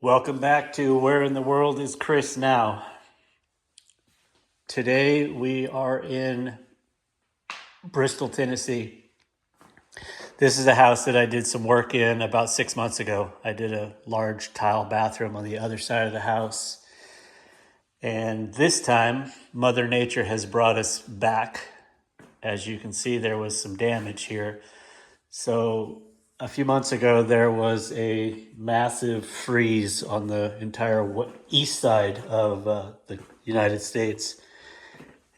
Welcome back to Where in the World is Chris Now? Today we are in Bristol, Tennessee. This is a house that I did some work in about 6 months ago. I did a large tile bathroom on the other side of the house. And this time, Mother Nature has brought us back. As you can see, there was some damage here. So a few months ago, there was a massive freeze on the entire east side of the United States.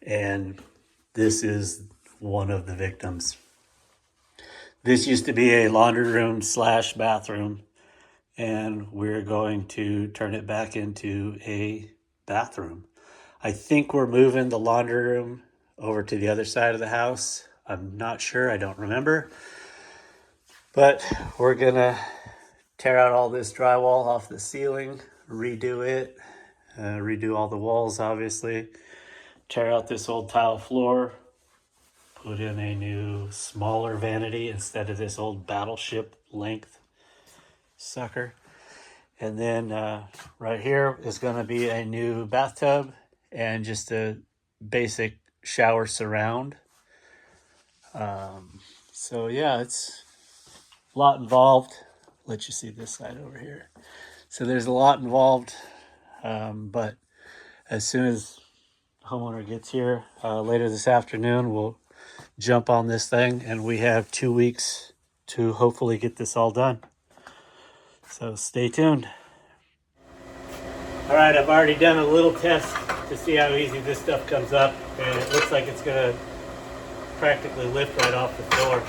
And this is one of the victims. This used to be a laundry room / bathroom, and we're going to turn it back into a bathroom. I think we're moving the laundry room over to the other side of the house. I'm not sure, I don't remember. But we're gonna tear out all this drywall off the ceiling, redo it, redo all the walls, obviously, tear out this old tile floor, put in a new smaller vanity instead of this old battleship length sucker. And then right here is going to be a new bathtub and just a basic shower surround. So yeah, it's a lot involved. Let you see this side over here. So there's a lot involved, but as soon as the homeowner gets here later this afternoon, we'll jump on this thing, and we have 2 weeks to hopefully get this all done. So stay tuned. All right, I've already done a little test to see how easy this stuff comes up, and it looks like it's gonna practically lift right off the floor.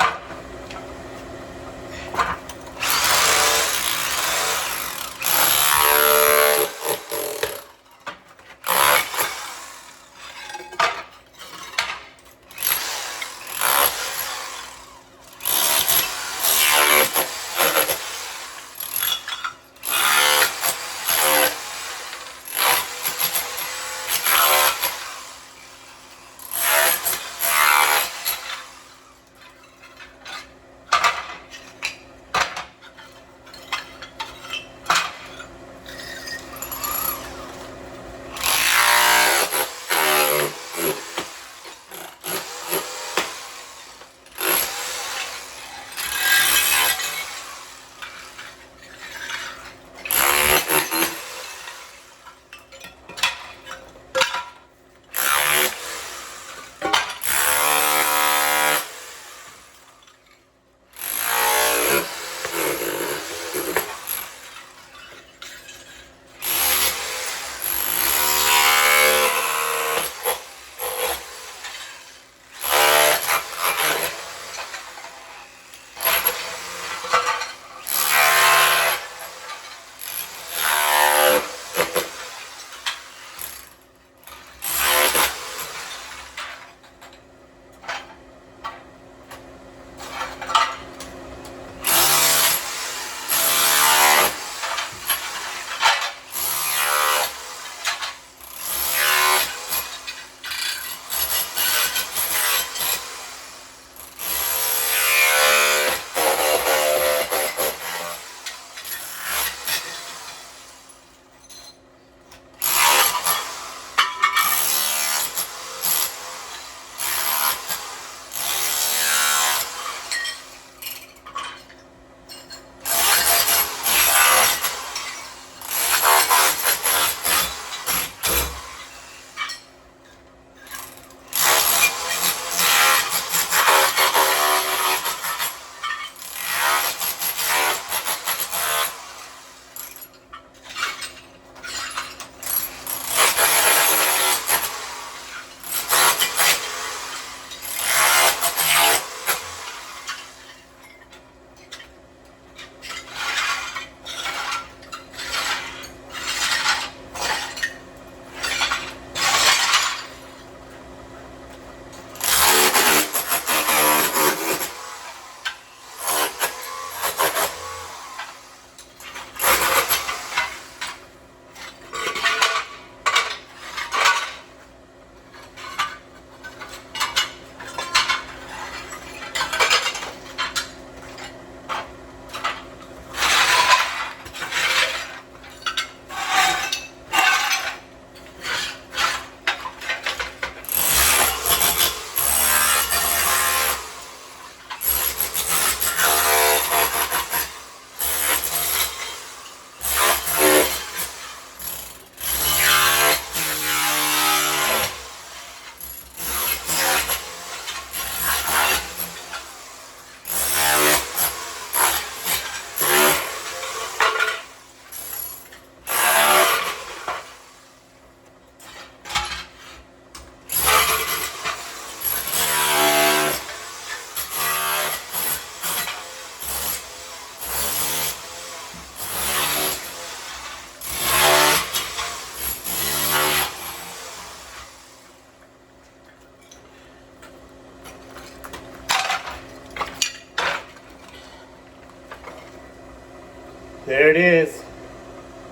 There it is,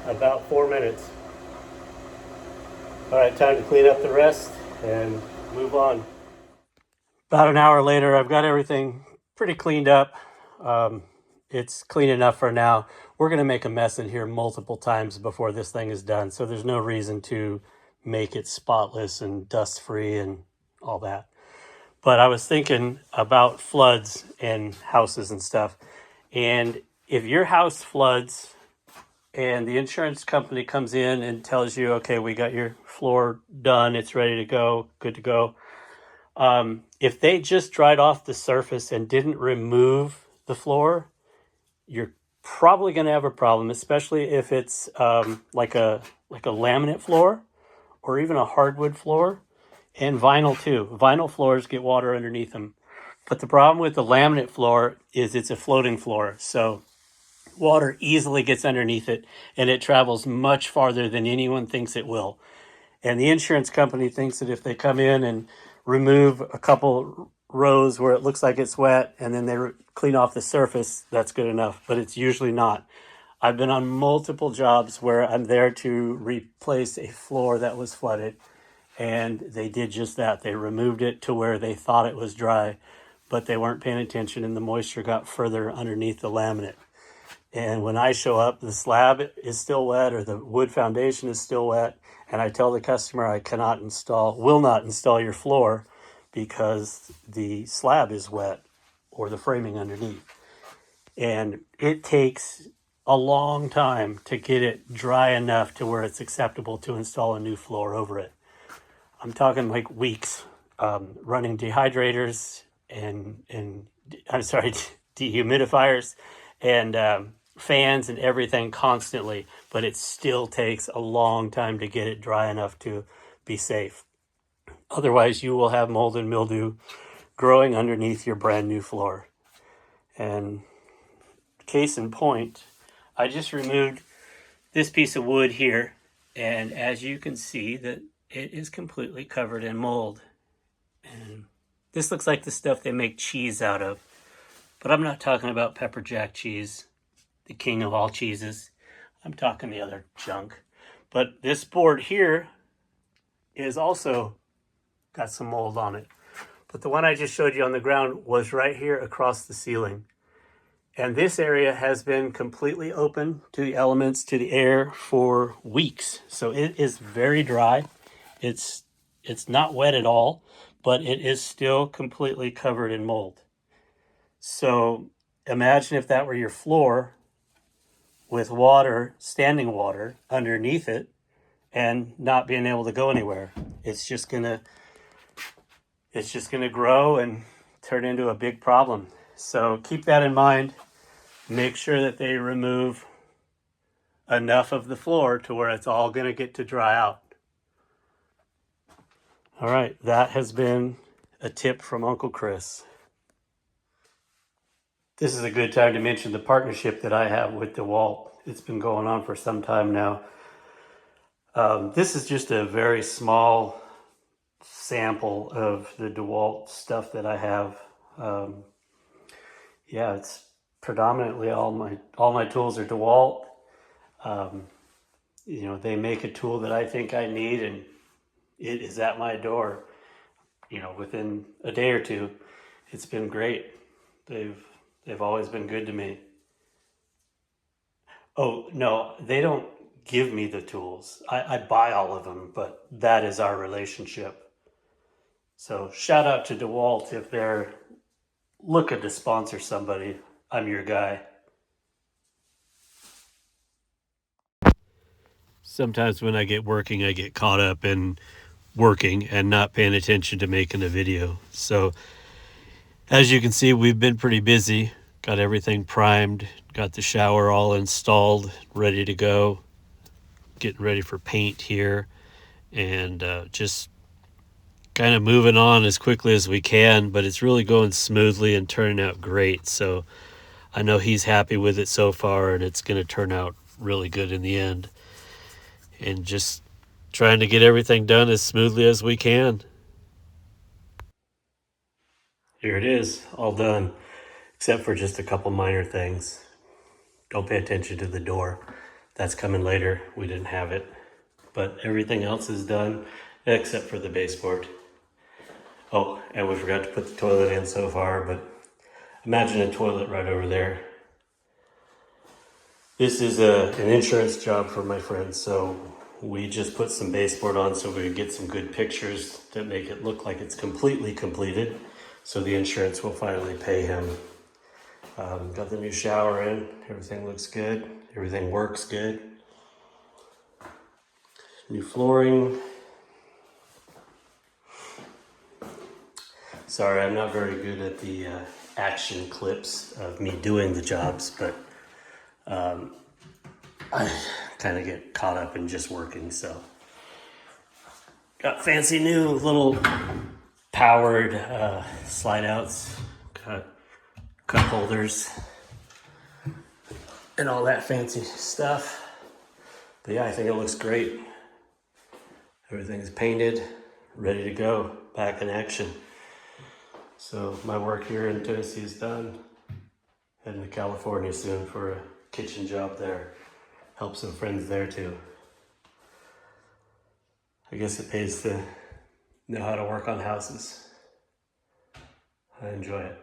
about 4 minutes. All right, time to clean up the rest and move on. About an hour later, I've got everything pretty cleaned up. Um, it's clean enough for now. We're going to make a mess in here multiple times before this thing is done, so there's no reason to make it spotless and dust free and all that. But I was thinking about floods and houses and stuff. And if your house floods and the insurance company comes in and tells you, okay, we got your floor done, it's ready to go, good to go. If they just dried off the surface and didn't remove the floor, you're probably going to have a problem, especially if it's like a laminate floor or even a hardwood floor, and vinyl too. Vinyl floors get water underneath them. But the problem with the laminate floor is it's a floating floor. So water easily gets underneath it and it travels much farther than anyone thinks it will. And the insurance company thinks that if they come in and remove a couple rows where it looks like it's wet and then they clean off the surface, that's good enough. But it's usually not. I've been on multiple jobs where I'm there to replace a floor that was flooded, and they did just that. They removed it to where they thought it was dry, but they weren't paying attention and the moisture got further underneath the laminate. And when I show up, the slab is still wet or the wood foundation is still wet. And I tell the customer I will not install your floor because the slab is wet or the framing underneath. And it takes a long time to get it dry enough to where it's acceptable to install a new floor over it. I'm talking like weeks, running dehydrators and I'm sorry, dehumidifiers and fans and everything constantly, but it still takes a long time to get it dry enough to be safe. Otherwise, you will have mold and mildew growing underneath your brand new floor. And case in point, I just removed this piece of wood here, and as you can see that it is completely covered in mold. And this looks like the stuff they make cheese out of, but I'm not talking about pepper jack cheese, the king of all cheeses. I'm talking the other junk. But this board here is also got some mold on it. But the one I just showed you on the ground was right here across the ceiling. And this area has been completely open to the elements, to the air for weeks. So it is very dry. It's not wet at all, but it is still completely covered in mold. So imagine if that were your floor with water, standing water underneath it and not being able to go anywhere. It's just going to grow and turn into a big problem. So keep that in mind. Make sure that they remove enough of the floor to where it's all going to get to dry out. All right, that has been a tip from Uncle Chris. This is a good time to mention the partnership that I have with DeWalt. It's been going on for some time now. This is just a very small sample of the DeWalt stuff that I have. Yeah, it's predominantly all my tools are DeWalt. They make a tool that I think I need, and it is at my door. Within a day or two. It's been great. They've always been good to me. Oh no, they don't give me the tools. I buy all of them, but that is our relationship. So shout out to DeWalt if they're looking to sponsor somebody. I'm your guy. Sometimes when I get working, I get caught up in working and not paying attention to making a video. So as you can see, we've been pretty busy. Got everything primed, got the shower all installed, ready to go. Getting ready for paint here, and just kind of moving on as quickly as we can, but it's really going smoothly and turning out great. So I know he's happy with it so far, and it's going to turn out really good in the end. And just trying to get everything done as smoothly as we can. Here it is, all done, except for just a couple minor things. Don't pay attention to the door. That's coming later. We didn't have it. But everything else is done except for the baseboard. Oh, and we forgot to put the toilet in so far, but imagine a toilet right over there. This is an insurance job for my friend, so we just put some baseboard on so we could get some good pictures that make it look like it's completely completed. So the insurance will finally pay him. Got the new shower in. Everything looks good. Everything works good. New flooring. Sorry, I'm not very good at the action clips of me doing the jobs, but I kind of get caught up in just working, so. Got fancy new little powered slide outs, got cup holders, and all that fancy stuff. But yeah, I think it looks great. Everything's painted, ready to go, back in action. So my work here in Tennessee is done. Heading to California soon for a kitchen job there. Help some friends there too. I guess it pays to know how to work on houses. I enjoy it.